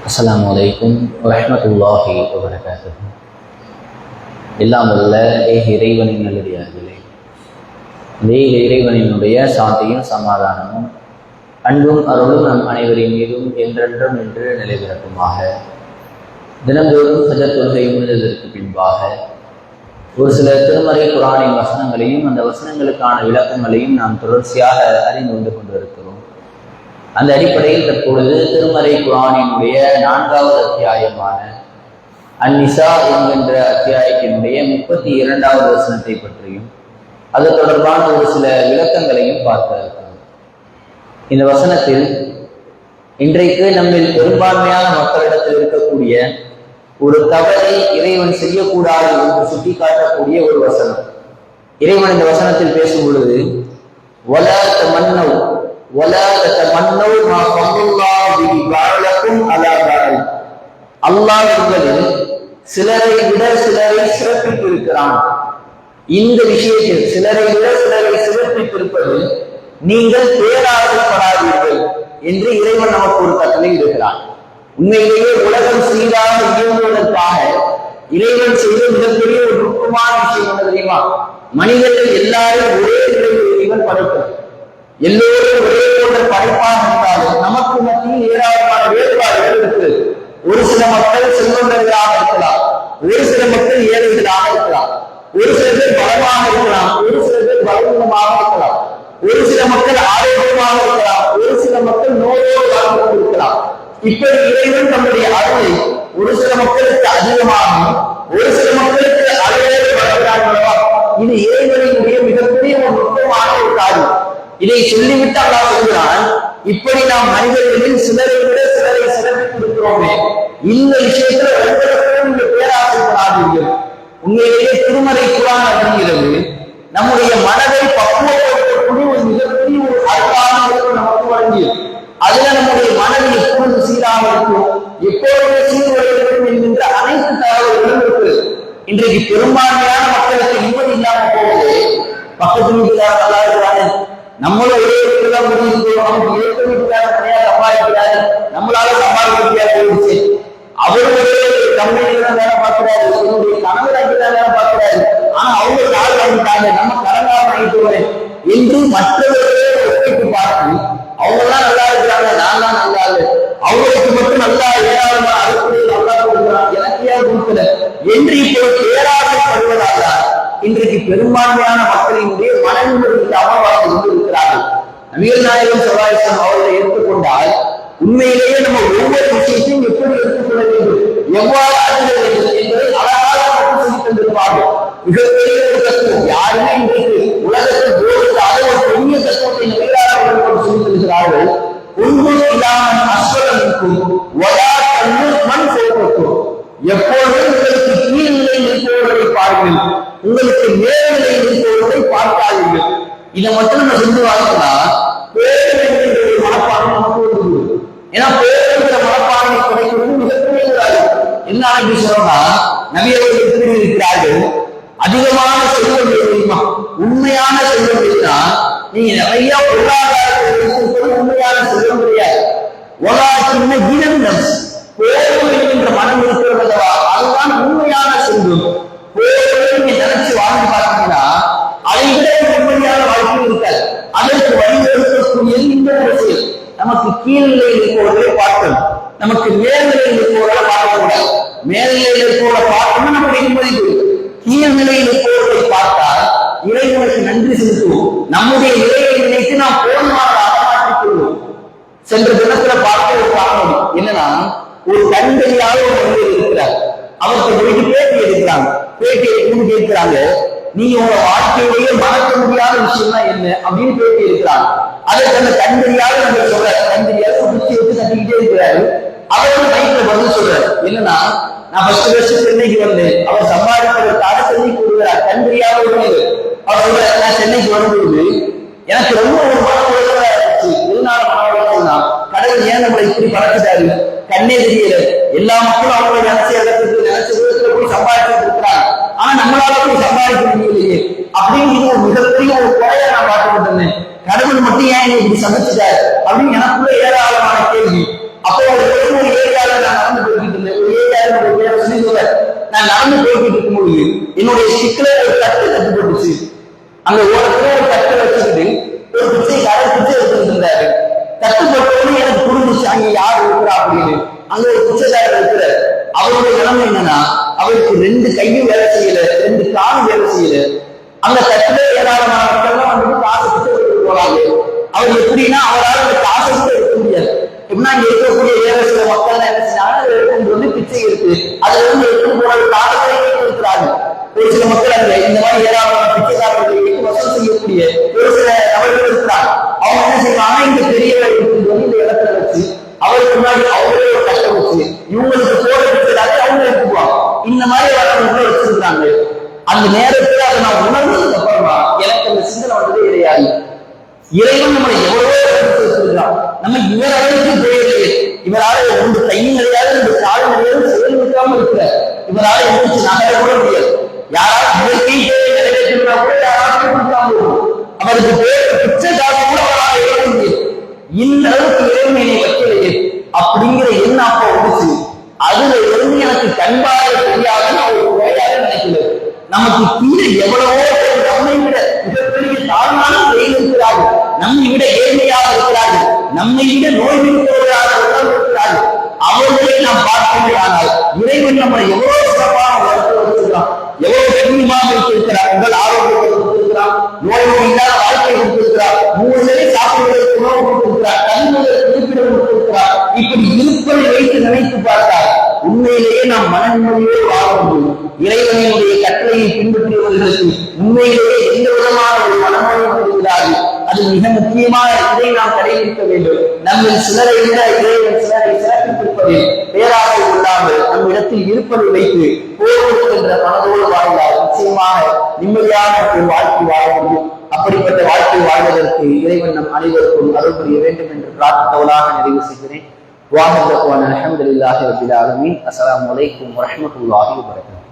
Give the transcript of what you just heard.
அஸ்ஸலாமு அலைக்கும் வரஹ்மத்துல்லாஹி வபரகாத்துஹு. எல்லாம் வல்ல இறைவனின் நல்லடியார்களே, இறைவனினுடைய சாந்தியும் சமாதானமும் அன்பும் அருளும் நம் அனைவரின் மீதும் என்றென்றும் என்று நிலைபிறக்குமாக. தினந்தோறும் ஃபஜர் தொழுகை முடிந்ததற்கு பின்பாக ஒரு சில திருமறை குர்ஆனின் வசனங்களையும் அந்த வசனங்களுக்கான விளக்கங்களையும் நாம் தொடர்ச்சியாக அறிந்து கொண்டிருக்கிறோம். அந்த அடிப்படையில் தற்பொழுது திருமறை குர்ஆனினுடைய 4வது அத்தியாயமான அன்-நிசா என்கின்ற அத்தியாயத்தினுடைய 32வது வசனத்தை பற்றியும் அது தொடர்பான ஒரு சில விளக்கங்களையும் பார்க்க இருக்கிறோம். இந்த வசனத்தில் இன்றைக்கு நம்மில் பெரும்பான்மையான மக்களிடத்தில் இருக்கக்கூடிய ஒரு தவறை இறைவன் செய்யக்கூடாது என்று சுட்டிக்காட்டக்கூடிய ஒரு வசனம். இறைவன் இந்த வசனத்தில் பேசும் பொழுது வலா தமன்னவ் மா ஃபضلல்லாஹு பிஹி பஅலக்கும் அலா பஅல், அல்லாஹ் உங்களில் சிலரை விட சிலரை சிறப்பித்திருக்கிறான். இந்த விஷயத்தில் சிலரை விட சிலரை சிறப்பித்திருப்பது நீங்கள் பேராசைப்படாதீர்கள் என்று இறைவன் நமக்கு ஒரு கட்டளை இருக்கிறான். உண்மையிலேயே உலகம் சீராக இயங்குவதற்காக இறைவன் செய்த மிகப்பெரிய ஒரு நுட்பமான விஷயம் என்ன தெரியுமா? மனிதர்கள் எல்லாரும் ஒரே நிலையில் இறைவன் படைக்கிறார். எல்லோரும் ஒரே போன்ற படைப்பாக இருந்தாலும் நமக்கு மத்தியில் ஏராளமான வேறுபாடுகள் இருக்குது. ஒரு சில மக்கள் செல்வந்தர்களாக இருக்கலாம், ஒரு சில மக்கள் ஏழைகளாக இருக்கலாம், ஒரு சில பேர் பலமாக இருக்கலாம், ஒரு சில பேர் பலவீனமாக இருக்கலாம், ஒரு சில மக்கள் ஆரோக்கியமாக இருக்கலாம், ஒரு சில மக்கள் நோயோடு வாழ்ந்து கொண்டிருக்கலாம். இப்படி இறைவன் தம்முடைய அருளை ஒரு சில மக்களுக்கு அதிகமாகவும் ஒரு சில மக்களுக்கு அளவோடு வழங்குகிறார்களா? இது இறைவனுடைய மிகப்பெரிய ஒரு நுட்பமான ஒரு காரியம். இதை சொல்லிவிட்டு அல்லாஹ் சொல்கிறான், இப்படி நாம் மனிதர்களில் சிலரை விட சிலரை சிறப்பித்திருக்கிறோமே, இந்த விஷயத்துல ஒவ்வொருத்தரும் இந்த பேராசைப்படாதீர்கள். உண்மையிலேயே திருமறை குர்ஆன் அப்படிங்கிறது நம்முடைய மனதை பக்குவப்படுத்தக்கூடிய ஒரு மிகப்பெரிய ஒரு அழகான நமக்கு வழங்கியது. அதுல நம்முடைய மனதை எப்பொழுது சீராக இருக்கும், எப்பொழுது சீர்வடைய வேண்டும் என்கின்ற அனைத்து தகவல்களும் இருக்குது. இன்றைக்கு பெரும்பான்மையான மக்களுக்கு நிம்மதி இல்லாம போகுது. பக்கத்து வீட்டுக்காரர் நல்லா இருக்கிறாரு, நம்மளும் ஒரே வீட்டுல முடிவு, நமக்கு ஏற்ற வீட்டுக்காரர் தனியா சம்பாதிக்கிறாரு, நம்மளால சம்பாதிக்க முடியாது போயிடுச்சு. அவரு ஒரே கம்பெனியில தான் வேலை பார்க்கிறாரு, என்னுடைய கணவர் அங்கேதான் வேலை பார்க்கிறாரு, ஆனா அவங்க கால் வாங்கிட்டாங்க, நம்ம கடன்கார வாங்கிட்டு வரேன் என்று மற்றவர்களே ஒப்பிட்டு பார்த்து அவங்க எல்லாம் நல்லா இருக்கிறாங்க, நான் தான் நல்லா இல்லை, அவங்களுக்கு மட்டும் நல்லா ஏராளமா அறுப்படை நல்லா கொடுக்கிறான், எனக்கு ஏன் கொடுக்கல என்று இப்போ பேராசைப்படுவதாக இன்றைக்கு பெரும்பான்மையான மக்களினுடைய மனநிலை இல்லாமல் வாழ்ந்து கொண்டு இருக்கிறார்கள். நபிகள் நாயகம் ஸல்லல்லாஹு அலைஹி வஸல்லம் அவர்களை எடுத்துக்கொண்டால் உண்மையிலேயே நம்ம ஒவ்வொரு விஷயத்தையும் எப்படி எடுத்துக்கொள்ள வேண்டும், எவ்வாறு அணுக வேண்டும் என்பதை அழகாக மட்டும் சொல்லி தந்திருப்பார்கள். மிகப்பெரிய ஒரு தத்துவம். யாருமே இன்றைக்கு உலகத்தில் போதிக்காத ஒரு பெரிய தத்துவத்தை நபிகளார்கள் சொல்லி தருகிறார்கள். உங்கள் இல்லாமல் அஸ்வலமிக்கும் வலா தன்னும் மண் சேர்க்கும், எப்பொழுதும் உங்களுக்கு கீழ்நிலையில் இருப்பவர்களை பாருங்கள், உங்களுக்கு மேல்நிலையில் இருப்பவர்களை பார்க்காதீர்கள். இதை மட்டும் நம்ம செஞ்சு வாழ்ந்தா பேர் மனப்பான்மை நமக்கு வருது. ஏன்னா பேருங்கிற மனப்பான்மை கிடைக்கிறது மிகப்பெரிய என்ன அப்படி சொன்னா, நபி அவர்கள் எப்படி இருக்கிறார்கள், அதிகமான செல்வம் தெரியுமா? உண்மையான செல்வம் தெரியுமா? நீங்க நிறைய பொருளாதார உண்மையான செல்வம் கிடையாது. உலகத்தின் இனம் போதும் என்கின்ற மனம் இருக்கிறது அல்லவா, அதுதான் உண்மையான செல்வம். போதும் நீங்க நினைச்சு வாழ்ந்து பார்த்தீங்கன்னா அதை விட உண்மையான வாழ்க்கை இருக்காது. அதற்கு வழிவகுக்கக்கூடியது இந்த விஷயம். நமக்கு கீழ்நிலையில் இருப்பவர்களை பார்க்கணும், நமக்கு மேல்நிலையில் இருப்பவர்களை பார்க்கக்கூடாது. மேல்நிலையில் இருப்பவர்களை பார்த்தோம்னா நம்முடைய நிம்மதி போயிடும். கீழ்நிலையில் இருப்பவர்களை பார்த்தால் இறைவனுக்கு நன்றி செலுத்துவோம். நம்முடைய நிலையை நினைத்து நாம் போதுமானதாக மாற்றிக் கொள்வோம். சென்ற தினத்துல பார்க்க ஒரு காரணம் என்னன்னா, ஒரு கண்களியாக ஒரு மனிதர் இருக்கிறார், அவருக்கு போயிட்டு பேட்டி எடுக்கிறாங்க. பேட்டி எடுக்கணும்னு கேட்கிறாங்க, நீங்க உங்க வாழ்க்கையிலேயே மறக்க முடியாத விஷயம்னா என்ன அப்படின்னு பேட்டி எடுக்கிறாங்க. அதற்கு அந்த கண்களியாக நம்ம சொல்றாரு, கண்களியாக குச்சி வச்சு தட்டிக்கிட்டே இருக்கிறாரு. அவருக்கு மைக்ல பதில் சொல்றாரு, என்னன்னா நான் ஃபர்ஸ்ட் வருஷம் சென்னைக்கு வந்தேன், அவர் சம்பாதிப்பதற்காக சென்னைக்கு வருகிறார். கண்களியாக உள்ளது அவர் சொல்றாரு, நான் சென்னைக்கு வரும்போது எனக்கு ரொம்ப ஒரு மன உழைப்பா இருந்துச்சு. எதனால மன உழைப்புனா, கடவுள் ஏன் நம்மளை இப்படி பழக்கிட்டாரு, கண்ணே தெரியல. எல்லா மக்களும் அவங்களை நினைச்ச இடத்துக்கு நினைச்ச விதத்துல போய் சம்பாதிச்சுட்டு இருக்கிறாங்க, ஆனா நம்மளால போய் சம்பாதிக்க முடியலையே அப்படின்னு ஒரு மிகப்பெரிய ஒரு குறைய நான் பார்த்துக்கிட்டு இருந்தேன். கடவுள் மட்டும் ஏன் இப்படி சமைச்சிட்டாரு அப்படின்னு எனக்குள்ள ஏராளமான கேள்வி. அப்போ ஒரு ஏரியாவில் நான் அங்க ஒரு பிச்சைக்காரர் இருக்கிறார். அவருடைய நிலைமை என்னன்னா, அவருக்கு 2 கையும் வேலை செய்யல, 2 காலும் வேலை செய்யல. அந்த தட்டுல ஏராளமான மக்கள்லாம் வந்துட்டு காசு பிச்சை போறாங்க. அவர் எப்படின்னா அவரால் அந்த காசை கூட எடுக்க முடியாது. எப்படின்னா இங்க இருக்கக்கூடிய ஏழை சில மக்கள் என்ன செஞ்சாங்க, எடுத்துட்டு வந்து பிச்சை இருக்கு, அதுல இருந்து எடுத்துட்டு போறது காலத்தை இருக்கிறாங்க. ஒரு சில மக்கள் அங்க இந்த மாதிரி ஏராளமான பிச்சைக்காரர்களுக்கு வசூல் செய்யக்கூடிய ஒரு சில நபர்கள் இருக்கிறாங்க. அவங்க என்ன செய்வாங்க, இந்த பெரியவரை எடுத்துட்டு வந்து இந்த இடத்துல வச்சு அவருக்கு முன்னாடி அவங்களே ஒரு கஷ்டம் வச்சு இவங்களுக்கு போட பிச்சைக்காக அவங்க எடுத்துக்குவாங்க. இந்த மாதிரி வளர்ந்து வச்சிருக்காங்க. அந்த நேரத்துல அதை நான் உணர்ந்ததுக்கு அப்புறமா எனக்கு அந்த சிந்தனை வந்ததே கிடையாது. இறைவன் நம்மளை எவ்வளவோ வச்சிருக்கிறான். நம்ம இவர் அளவுக்கு போயிருக்கு. இவரால 2 கையும் கிடையாது, 2 காலும் கிடையாது, செயல் நிற்காம இருக்கிற இவரால எழுந்துச்சு நகர கூட முடியாது. யாராவது இயற்கை நிறைவேற்றினா கூட யாராவது கொடுக்காம இருக்கும். அவருக்கு பேர் பிச்சைக்காக கூட அவரால் எழுத முடியாது. இந்த அளவுக்கு இறைவனை வைக்கலையே அப்படிங்கிற எண்ணம் அப்ப வந்துச்சு. அதுல இருந்து எனக்கு கண்பாக தெரியாதுன்னு அவர் வேலையாக நினைக்கிறது. நமக்கு கீழே எவ்வளவோ நம்மை விட மிகப்பெரிய தாழ்வான வெயில் இருக்கிறார்கள், நம்மை விட ஏழ்மையாக இருக்கிறார்கள், நம்மை விட நோய் இருக்கிறவர்களாக இருக்கிறார்கள். அவர்களை நாம் பார்க்கிறோம். இறைவன் நம்மளை எவ்வளவு சிறப்பான வளர்த்து வச்சிருக்கிறான், எவ்வளவு கண்ணியமாக வைத்திருக்கிறார், உங்கள் ஆரோக்கியத்தை கொடுத்திருக்கிறார், நோய் இல்லாத வாழ்க்கை கொடுத்திருக்கிறார், 3 வேளை சாப்பிடுவதற்கு உணவு கொடுத்திருக்கிறார், தங்குவதற்கு இருப்பிடம் கொடுத்திருக்கிறார். இப்படி இருப்பதை வைத்து நினைத்து பார்த்தால் உண்மையிலேயே நாம் மன நிம்மதியோடு வாழ முடியும். இறைவனுடைய கட்டளையை பின்பற்றுவதற்கு உண்மையிலேயே எந்த விதமான ஒரு மனநோயும் இருக்கிறார்கள். அது மிக முக்கியமான இதை நாம் கடைபிடிக்க வேண்டும். நம்ம சிலரை விட இறைவன் சிலரை சிறப்பித்திருப்பதில் பேராசை கொள்ளாமல் நம் இடத்தில் இருப்பதை வைத்து போர்வெடுக்கின்ற மனதோடு வாழ்ந்தால் நிச்சயமாக நிம்மதியான ஒரு வாழ்க்கை வாழ முடியும். அப்படிப்பட்ட வாழ்க்கை வாழ்வதற்கு இறைவன் நம் அனைவருக்கும் அருள் புரிய வேண்டும் என்று பிரார்த்தனையாக நிறைவு செய்கிறேன். வாஹர் தக்வானா அல்ஹம்துலில்லாஹி ரப்பில் ஆலமீன். அஸ்ஸலாமு அலைக்கும் வரஹ்மத்துல்லாஹி வபரகாத்துஹு.